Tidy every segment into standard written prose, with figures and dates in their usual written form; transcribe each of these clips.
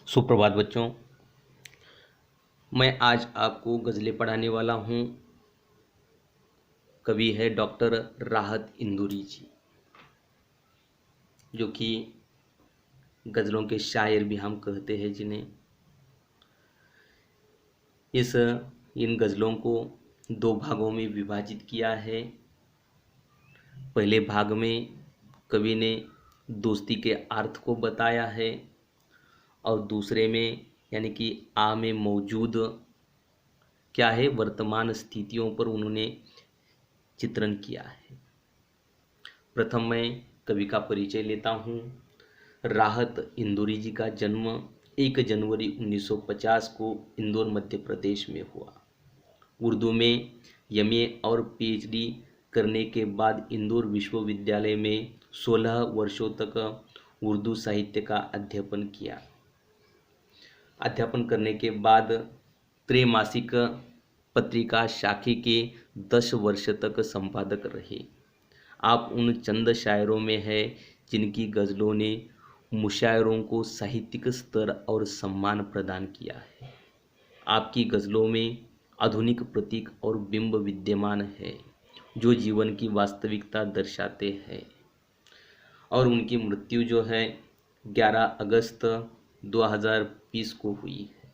सुप्रभात बच्चों। मैं आज आपको गज़लें पढ़ाने वाला हूँ। कवि है डॉक्टर राहत इंदौरी जी, जो कि गज़लों के शायर भी हम कहते हैं जिन्हें। इन गज़लों को दो भागों में विभाजित किया है। पहले भाग में कवि ने दोस्ती के अर्थ को बताया है और दूसरे में यानी कि आ में मौजूद क्या है वर्तमान स्थितियों पर उन्होंने चित्रण किया है। प्रथम मैं कवि का परिचय लेता हूँ। राहत इंदौरी जी का जन्म 1 जनवरी 1950 को इंदौर मध्य प्रदेश में हुआ। उर्दू में एमए और पीएचडी करने के बाद इंदौर विश्वविद्यालय में 16 वर्षों तक उर्दू साहित्य का अध्यापन करने के बाद त्रैमासिक पत्रिका साखी के 10 वर्ष तक संपादक रहे। आप उन चंद शायरों में हैं जिनकी गज़लों ने मुशायरों को साहित्यिक स्तर और सम्मान प्रदान किया है। आपकी गज़लों में आधुनिक प्रतीक और बिंब विद्यमान है जो जीवन की वास्तविकता दर्शाते हैं। और उनकी मृत्यु जो है 11 अगस्त 2020 को हुई है,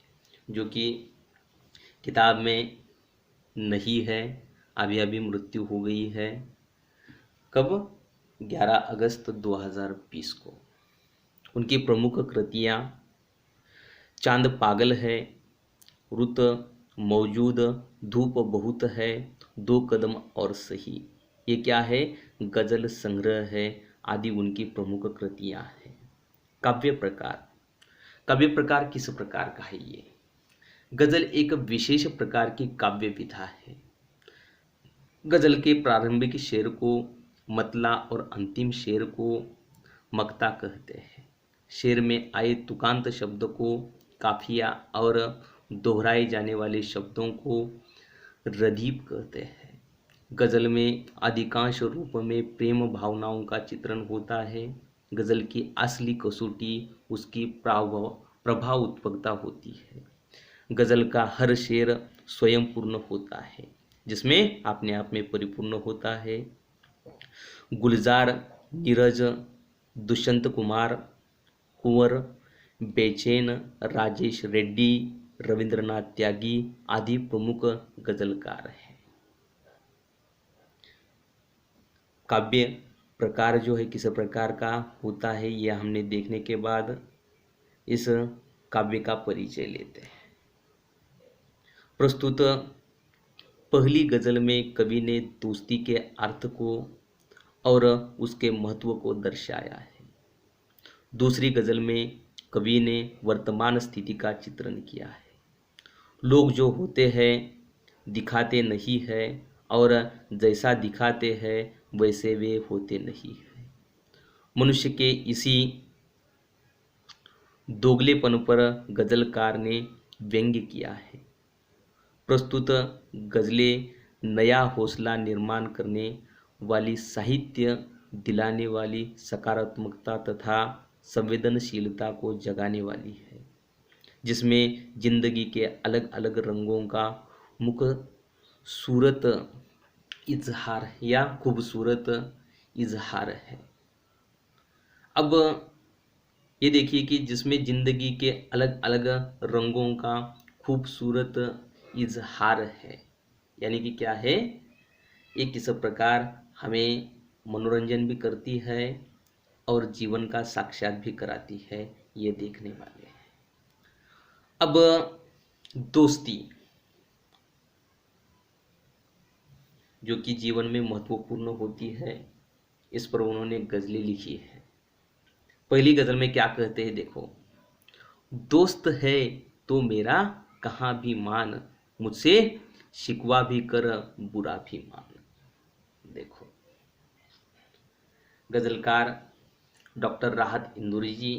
जो कि किताब में नहीं है। अभी अभी मृत्यु हो गई है। कब? 11 अगस्त 2020 को। उनकी प्रमुख कृतियाँ चांद पागल है, रुत मौजूद, धूप बहुत है, 2 कदम और सही, ये क्या है? गज़ल संग्रह है आदि उनकी प्रमुख कृतियाँ हैं। काव्य प्रकार किस प्रकार का है? ये गज़ल एक विशेष प्रकार की काव्य विधा है। गज़ल के प्रारंभिक शेर को मतला और अंतिम शेर को मक्ता कहते हैं। शेर में आए तुकांत शब्द को काफिया और दोहराए जाने वाले शब्दों को रदीफ कहते हैं। गज़ल में अधिकांश रूप में प्रेम भावनाओं का चित्रण होता है। गज़ल की असली कसौटी उसकी प्रभाव उत्पन्नता होती है। गज़ल का हर शेर स्वयं पूर्ण होता है, जिसमें अपने आप में परिपूर्ण होता है। गुलजार, नीरज, दुष्यंत कुमार, कुंवर, बेचैन, राजेश रेड्डी, रविंद्रनाथ त्यागी आदि प्रमुख गज़लकार हैं। काव्य प्रकार जो है किस प्रकार का होता है, यह हमने देखने के बाद इस काव्य का परिचय लेते हैं। प्रस्तुत पहली गज़ल में कवि ने दोस्ती के अर्थ को और उसके महत्व को दर्शाया है। दूसरी गज़ल में कवि ने वर्तमान स्थिति का चित्रण किया है। लोग जो होते हैं दिखाते नहीं है और जैसा दिखाते हैं वैसे वे होते नहीं है। मनुष्य के इसी दोगलेपन पर गज़लकार ने व्यंग्य किया है। प्रस्तुत गज़लें नया हौसला निर्माण करने वाली, साहित्य दिलाने वाली, सकारात्मकता तथा संवेदनशीलता को जगाने वाली है, जिसमें जिंदगी के अलग अलग रंगों का सूरत इजहार या खूबसूरत इजहार है। अब ये देखिए कि जिसमें जिंदगी के अलग अलग रंगों का खूबसूरत इजहार है, यानी कि क्या है? ये किस प्रकार हमें मनोरंजन भी करती है और जीवन का साक्षात भी कराती है, ये देखने वाले हैं। अब दोस्ती जो कि जीवन में महत्वपूर्ण होती है, इस पर उन्होंने गज़लें लिखी है। पहली गज़ल में क्या कहते हैं देखो। दोस्त है तो मेरा कहाँ भी मान, मुझसे शिकवा भी कर बुरा भी मान। देखो, गज़लकार डॉक्टर राहत इंदौरी जी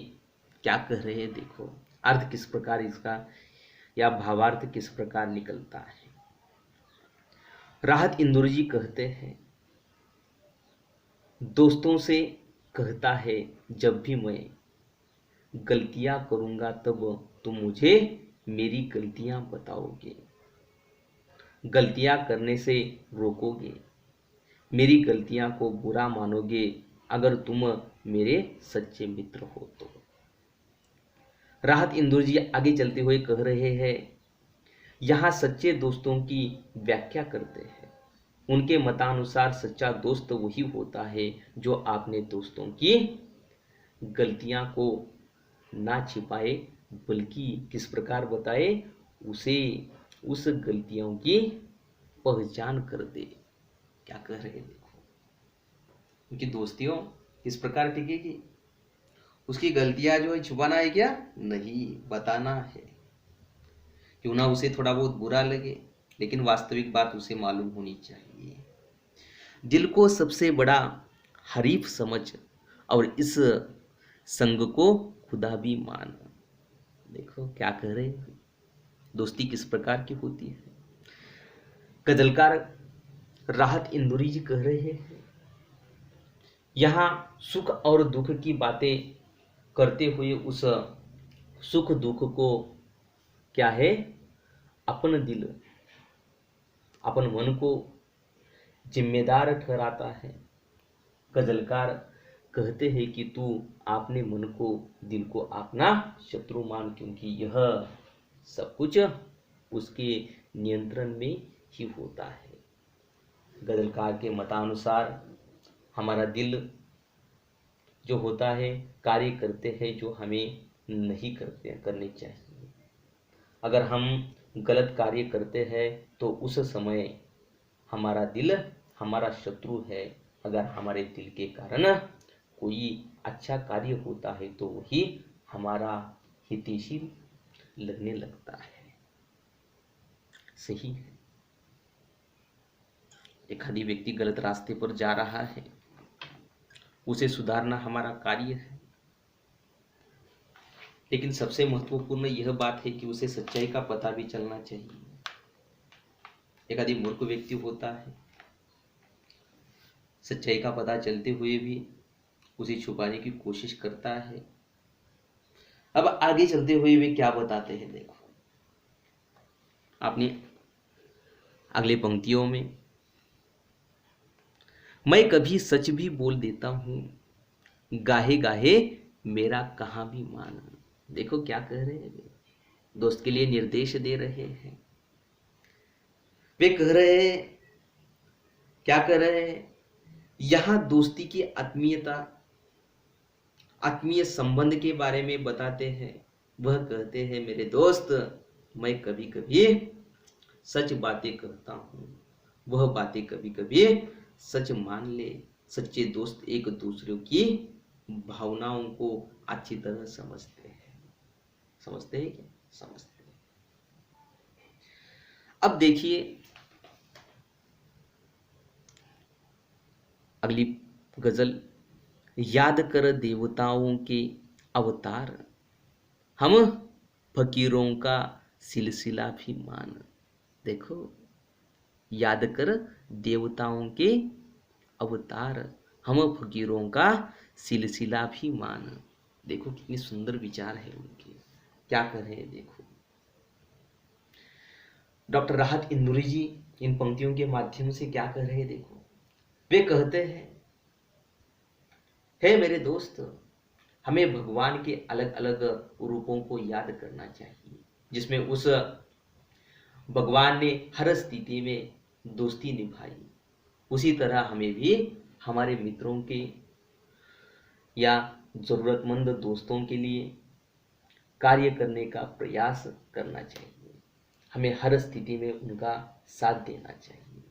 क्या कह रहे हैं। देखो अर्थ किस प्रकार इसका या भावार्थ किस प्रकार निकलता है। राहत इंदौरी जी कहते हैं, दोस्तों से कहता है जब भी मैं, गलतियां करूंगा तब तुम मुझे मेरी गलतियां बताओगे, गलतियां करने से रोकोगे, मेरी गलतियां को बुरा मानोगे अगर तुम मेरे सच्चे मित्र हो तो। राहत इंदौर जी आगे चलते हुए कह रहे हैं, यहाँ सच्चे दोस्तों की व्याख्या करते हैं। उनके मतानुसार सच्चा दोस्त वही होता है जो अपने दोस्तों की गलतियां को ना छिपाए बल्कि किस प्रकार बताए, उसे उस गलतियों की पहचान कर दे। क्या कह रहे हैं देखो, उनकी दोस्तियों किस प्रकार टिकेगी, उसकी गलतियां जो है छुपाना है क्या, नहीं, बताना है। क्यों ना उसे थोड़ा बहुत बुरा लगे, लेकिन वास्तविक बात उसे मालूम होनी चाहिए। दिल को सबसे बड़ा हरीफ समझ और इस संग को खुदा भी मान। देखो क्या कह रहे हैं, दोस्ती किस प्रकार की होती है। गजलकार राहत इंदौरी जी कह रहे हैं, यहाँ सुख और दुख की बातें करते हुए उस सुख दुख को क्या है, अपन दिल अपन मन को जिम्मेदार ठहराता है। गजलकार कहते हैं कि तू अपने मन को दिल को अपना शत्रु मान, क्योंकि यह सब कुछ उसके नियंत्रण में ही होता है। गजलकार के मतानुसार हमारा दिल जो होता है कार्य करते हैं जो हमें नहीं करने चाहिए। अगर हम गलत कार्य करते हैं तो उस समय हमारा दिल हमारा शत्रु है। अगर हमारे दिल के कारण कोई अच्छा कार्य होता है तो वही हमारा हितैषी लगने लगता है। सही है, एक आदि व्यक्ति गलत रास्ते पर जा रहा है, उसे सुधारना हमारा कार्य है, लेकिन सबसे महत्वपूर्ण यह बात है कि उसे सच्चाई का पता भी चलना चाहिए। एक आदि मूर्ख व्यक्ति होता है, सच्चाई का पता चलते हुए भी उसे छुपाने की कोशिश करता है। अब आगे चलते हुए वे क्या बताते हैं देखो, आपने अगले पंक्तियों में, मैं कभी सच भी बोल देता हूं, गाहे गाहे मेरा कहां भी मान। देखो क्या कह रहे हैं, दोस्त के लिए निर्देश दे रहे हैं। वे कह रहे हैं, क्या कह रहे हैं, यहां दोस्ती की आत्मीय संबंध के बारे में बताते हैं। वह कहते हैं, मेरे दोस्त, मैं कभी कभी सच बातें कहता हूं, वह बातें कभी कभी सच मान ले। सच्चे दोस्त एक दूसरे की भावनाओं को अच्छी तरह समझते हैं। समझते हैं क्या, समझते हैं। अब देखिए अगली गजल, याद कर देवताओं के अवतार, हम फकीरों का सिलसिला भी मान। देखो, याद कर देवताओं के अवतार, हम फकीरों का सिलसिला भी मान। देखो कितनी सुंदर विचार है उनके, क्या कर रहे हैं देखो। डॉक्टर राहत इंदौरी जी इन पंक्तियों के माध्यम से क्या कर रहे हैं देखो। वे कहते हैं, हे मेरे दोस्त, हमें भगवान के अलग अलग रूपों को याद करना चाहिए, जिसमें उस भगवान ने हर स्थिति में दोस्ती निभाई। उसी तरह हमें भी हमारे मित्रों के या जरूरतमंद दोस्तों के लिए कार्य करने का प्रयास करना चाहिए। हमें हर स्थिति में उनका साथ देना चाहिए।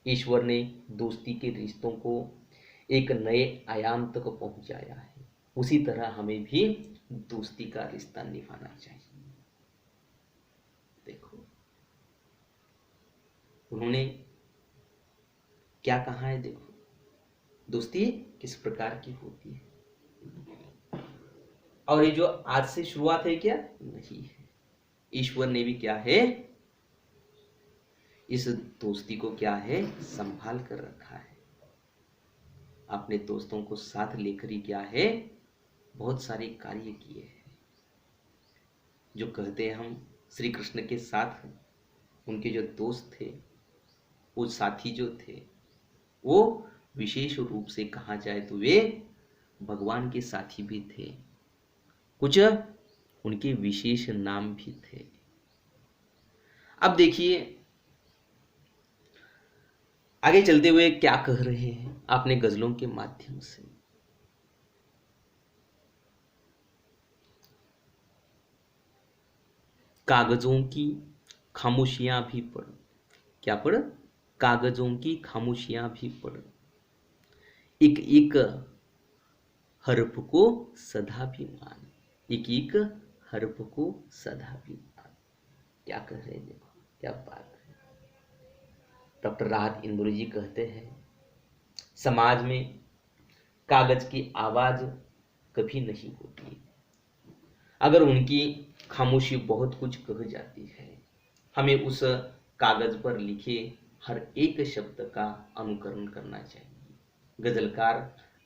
ईश्वर ने दोस्ती के रिश्तों को एक नए आयाम तक पहुंचाया है, उसी तरह हमें भी दोस्ती का रिश्ता निभाना चाहिए। देखो उन्होंने क्या कहा है देखो, दोस्ती किस प्रकार की होती है। और ये जो आज से शुरुआत है क्या, नहीं है। ईश्वर ने भी क्या है, इस दोस्ती को क्या है, संभाल कर रखा है। अपने दोस्तों को साथ लेकर ही क्या है, बहुत सारे कार्य किए हैं। जो कहते हैं हम श्री कृष्ण के साथ उनके जो दोस्त थे, वो साथी जो थे, वो विशेष रूप से कहा जाए तो वे भगवान के साथी भी थे। कुछ उनके विशेष नाम भी थे। अब देखिए आगे चलते हुए क्या कह रहे हैं आपने गजलों के माध्यम से। कागजों की खामोशियां भी पढ़, क्या पढ़, कागजों की खामोशियां भी पढ़, एक एक हर्फ को सदा भी मान, एक एक हर्फ को सदा भी मान। क्या कह रहे हैं, देखो क्या बात है। डॉक्टर राहत इंदौरी जी कहते हैं समाज में कागज की आवाज कभी नहीं होती, अगर उनकी खामोशी बहुत कुछ कह जाती है। हमें उस कागज पर लिखे हर एक शब्द का अनुकरण करना चाहिए। गजलकार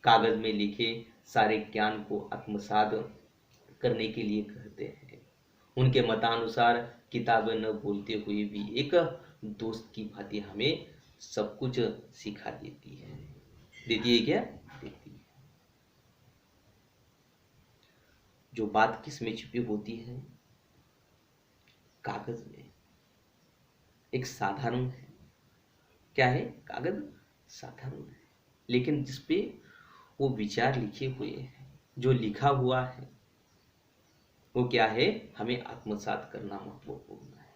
कागज में लिखे सारे ज्ञान को आत्मसात करने के लिए कहते हैं। उनके मतानुसार किताबें न बोलते हुए भी एक दोस्त की भांति हमें सब कुछ सिखा देती है। देती है क्या? देती है। जो बात किसमें छिपी होती है? कागज में। एक साधारण है, क्या है? कागज साधारण है, लेकिन जिसपे वो विचार लिखे हुए हैं, जो लिखा हुआ है वो क्या है, हमें आत्मसात करना महत्वपूर्ण है।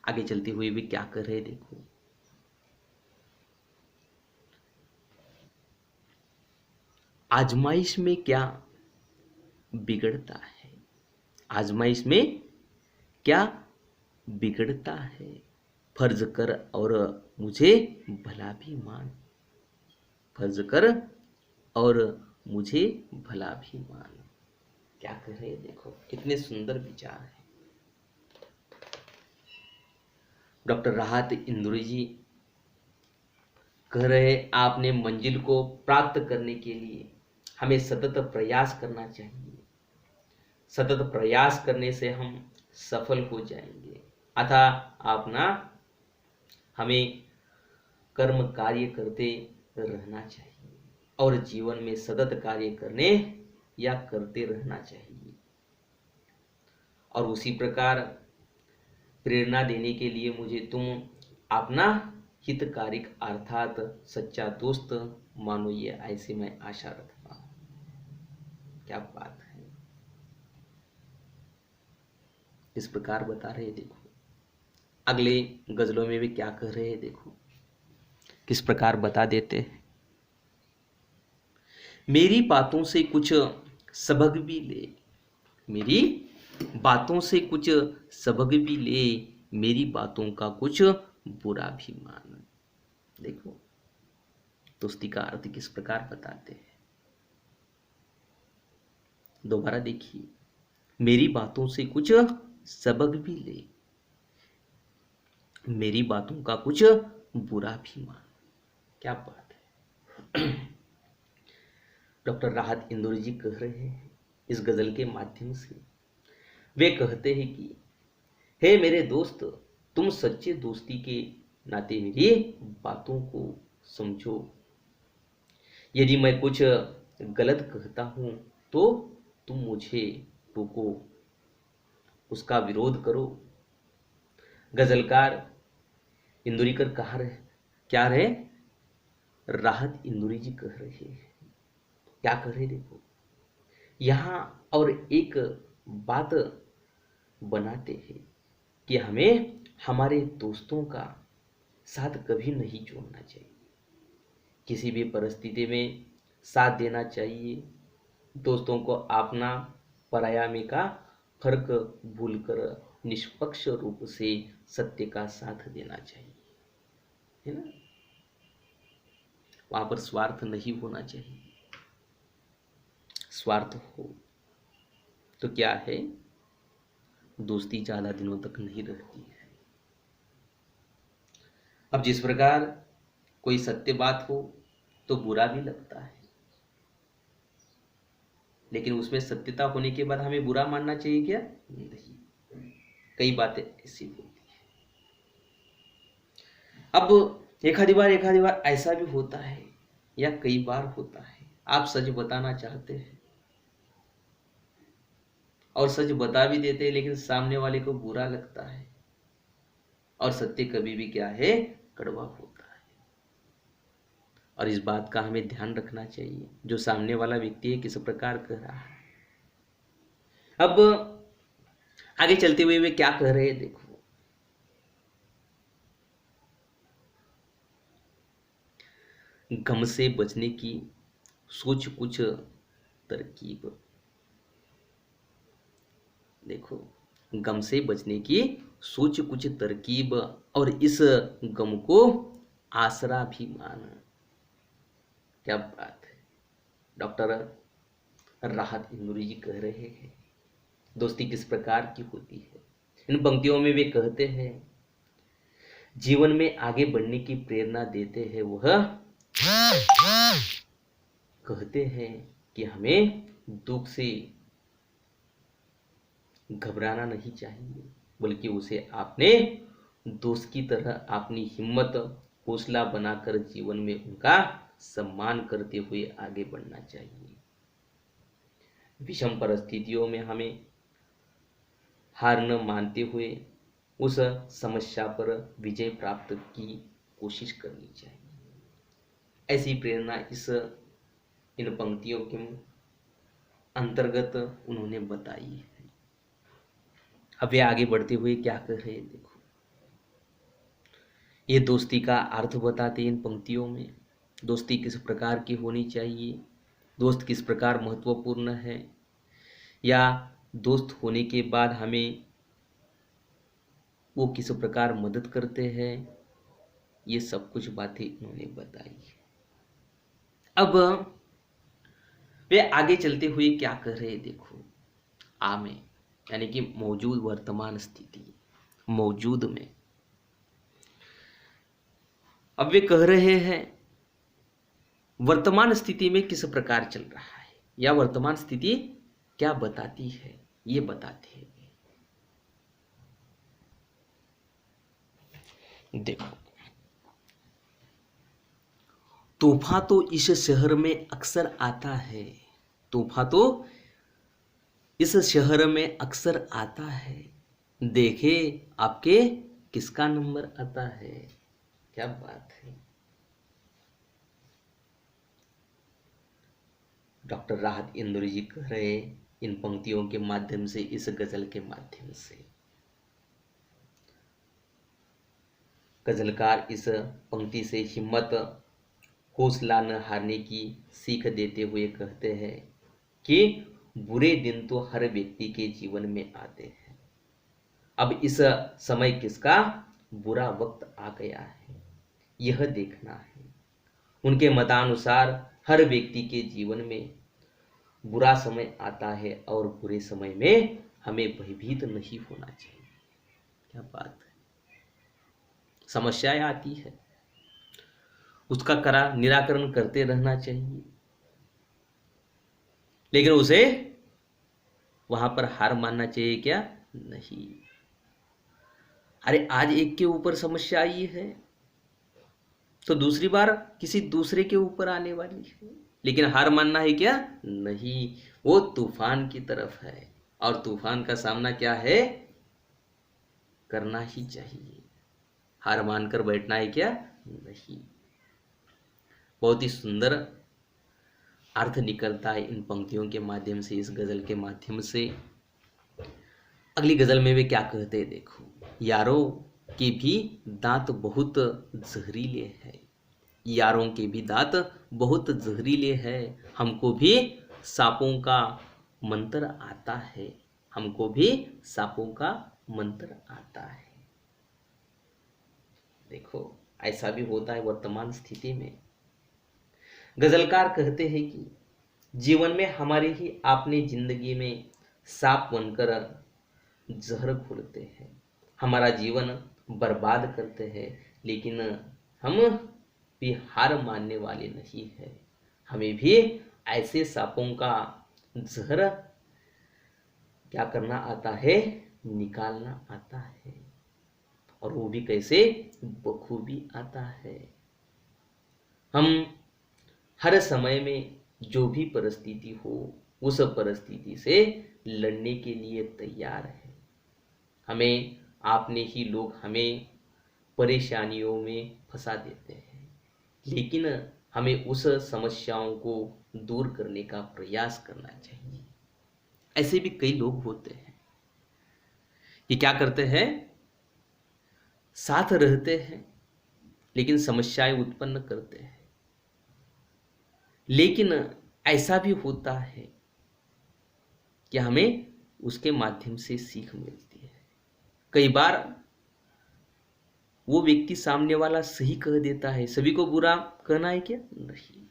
आगे चलते हुए भी क्या कर रहे हैं, देखो। आजमाइश में क्या बिगड़ता है, आजमाइश में क्या बिगड़ता है, फर्ज कर और मुझे भला भी मान, फर्ज कर और मुझे भला भी मान। क्या कह रहे हैं, देखो कितने सुंदर विचार है। डॉक्टर राहत इंदौरी जी कह रहे आपने मंजिल को प्राप्त करने के लिए हमें सतत प्रयास करना चाहिए। सतत प्रयास करने से हम सफल हो जाएंगे। अतः आप ना हमें कर्म कार्य करते रहना चाहिए और जीवन में सतत कार्य करने या करते रहना चाहिए। और उसी प्रकार प्रेरणा देने के लिए मुझे तुम अपना हितकारिक अर्थात सच्चा दोस्त मानो, ये ऐसी मैं आशा रखता हूं। क्या बात है, इस प्रकार बता रहे, देखो अगले गजलों में भी क्या कह रहे हैं, देखो किस प्रकार बता देते हैं। मेरी बातों से कुछ सबक भी ले, मेरी बातों से कुछ सबक भी ले, मेरी बातों का कुछ बुरा भी मान। देखो दोस्ती का अर्थ किस प्रकार बताते हैं, दोबारा देखिए। मेरी बातों से कुछ सबक भी ले, मेरी बातों का कुछ बुरा भी मान। क्या बात है। डॉक्टर राहत इंदौरी जी कह रहे हैं इस गजल के माध्यम से, वे कहते हैं कि हे मेरे दोस्त, तुम सच्चे दोस्ती के नाते मेरी बातों को समझो। यदि मैं कुछ गलत कहता हूं तो तुम मुझे टोको, उसका विरोध करो। गजलकार इंदुरीकर कहा रहे, क्या रहे, राहत इंदौरी जी कह रहे हैं। क्या कह रहे, देखो यहां और एक बात बनाते हैं कि हमें हमारे दोस्तों का साथ कभी नहीं छोड़ना चाहिए। किसी भी परिस्थिति में साथ देना चाहिए। दोस्तों को अपना पराया में का फर्क भूलकर निष्पक्ष रूप से सत्य का साथ देना चाहिए, है ना। वहां पर स्वार्थ नहीं होना चाहिए। स्वार्थ हो तो क्या है, दोस्ती ज्यादा दिनों तक नहीं रहती है। अब जिस प्रकार कोई सत्य बात हो तो बुरा भी लगता है, लेकिन उसमें सत्यता होने के बाद हमें बुरा मानना चाहिए क्या? नहीं। कई बातें ऐसी होती है। अब एखादी बार ऐसा भी होता है या कई बार होता है, आप सच बताना चाहते हैं और सच बता भी देते हैं, लेकिन सामने वाले को बुरा लगता है। और सत्य कभी भी क्या है? कड़वा होता है। और इस बात का हमें ध्यान रखना चाहिए, जो सामने वाला व्यक्ति है किस प्रकार कह रहा है। अब आगे चलते हुए वे क्या कह रहे हैं, देखो। गम से बचने की सोच कुछ तरकीब। देखो, गम से बचने की सोच कुछ तरकीब, और इस गम को आसरा भी माना। क्या बात है। डॉक्टर राहत इंदुरी जी कह रहे हैं दोस्ती किस प्रकार की होती है। इन पंक्तियों में वे कहते हैं, जीवन में आगे बढ़ने की प्रेरणा देते हैं वह कहते हैं कि हमें दुख से घबराना नहीं चाहिए, बल्कि उसे आपने दोस्त की तरह अपनी हिम्मत हौसला बनाकर जीवन में उनका सम्मान करते हुए आगे बढ़ना चाहिए। विषम परिस्थितियों में हमें हार न मानते हुए उस समस्या पर विजय प्राप्त की कोशिश करनी चाहिए। ऐसी प्रेरणा इन पंक्तियों के अंतर्गत उन्होंने बताई है। अब वे आगे बढ़ते हुए क्या कर रहे हैं, देखो। ये दोस्ती का अर्थ बताते इन पंक्तियों में। दोस्ती किस प्रकार की होनी चाहिए, दोस्त किस प्रकार महत्वपूर्ण है, या दोस्त होने के बाद हमें वो किस प्रकार मदद करते हैं, ये सब कुछ बातें इन्होंने बताई है। अब वे आगे चलते हुए क्या कर रहे हैं, देखो। आ में यानी कि मौजूद वर्तमान स्थिति, मौजूद में अब वे कह रहे हैं वर्तमान स्थिति में किस प्रकार चल रहा है, या वर्तमान स्थिति क्या बताती है, ये बताते हैं। देखो, तूफान तो इस शहर में अक्सर आता है, तूफान तो इस शहर में अक्सर आता है, देखे आपके किसका नंबर आता है। क्या बात है। डॉक्टर राहत इंदुरी जी कह रहे इन पंक्तियों के माध्यम से, इस गजल के माध्यम से। गजलकार इस पंक्ति से हिम्मत हौसला न हारने की सीख देते हुए कहते हैं कि बुरे दिन तो हर व्यक्ति के जीवन में आते हैं, अब इस समय किसका बुरा वक्त आ गया है यह देखना है। उनके मतानुसार हर व्यक्ति के जीवन में बुरा समय आता है, और बुरे समय में हमें भयभीत नहीं होना चाहिए। क्या बात है। समस्याएं आती है, उसका निराकरण करते रहना चाहिए, लेकिन उसे वहां पर हार मानना चाहिए क्या? नहीं। अरे आज एक के ऊपर समस्या आई है तो दूसरी बार किसी दूसरे के ऊपर आने वाली है, लेकिन हार मानना है क्या? नहीं। वो तूफान की तरफ है, और तूफान का सामना क्या है? करना ही चाहिए। हार मानकर बैठना है क्या? नहीं। बहुत ही सुंदर अर्थ निकलता है इन पंक्तियों के माध्यम से, इस गजल के माध्यम से। अगली गजल में वे क्या कहते हैं, देखो। यारों के भी दांत बहुत जहरीले हैं, यारों के भी दांत बहुत जहरीले हैं, हमको भी सांपों का मंत्र आता है, हमको भी सांपों का मंत्र आता है। देखो, ऐसा भी होता है वर्तमान स्थिति में। गजलकार कहते हैं कि जीवन में हमारे ही अपने जिंदगी में सांप बनकर जहर घोलते हैं, हमारा जीवन बर्बाद करते हैं, लेकिन हम भी हार मानने वाले नहीं है। हमें भी ऐसे सांपों का जहर क्या करना आता है, निकालना आता है, और वो भी कैसे, बखूबी आता है। हम हर समय में जो भी परिस्थिति हो उस परिस्थिति से लड़ने के लिए तैयार है। हमें आपने ही लोग हमें परेशानियों में फंसा देते हैं, लेकिन हमें उस समस्याओं को दूर करने का प्रयास करना चाहिए। ऐसे भी कई लोग होते हैं कि क्या करते हैं, साथ रहते हैं लेकिन समस्याएं उत्पन्न करते हैं। लेकिन ऐसा भी होता है कि हमें उसके माध्यम से सीख मिलती है। कई बार वो व्यक्ति सामने वाला सही कह देता है, सभी को बुरा कहना है क्या, नहीं।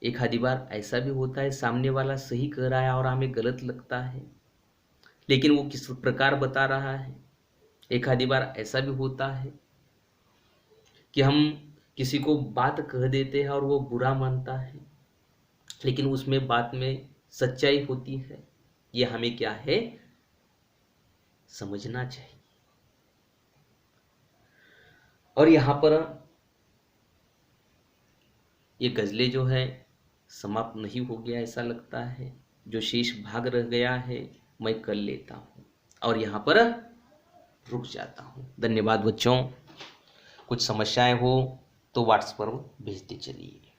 एक आधी बार ऐसा भी होता है सामने वाला सही कह रहा है और हमें गलत लगता है, लेकिन वो किस प्रकार बता रहा है। एक आधी बार ऐसा भी होता है कि हम किसी को बात कह देते हैं और वो बुरा मानता है, लेकिन उसमें बात में सच्चाई होती है। ये हमें क्या है, समझना चाहिए। और यहाँ पर ये गजलें जो है समाप्त नहीं हो गया ऐसा लगता है, जो शेष भाग रह गया है मैं कर लेता हूँ और यहाँ पर रुक जाता हूँ। धन्यवाद बच्चों। कुछ समस्याएं हो तो व्हाट्सएप पर भेजते चलिए।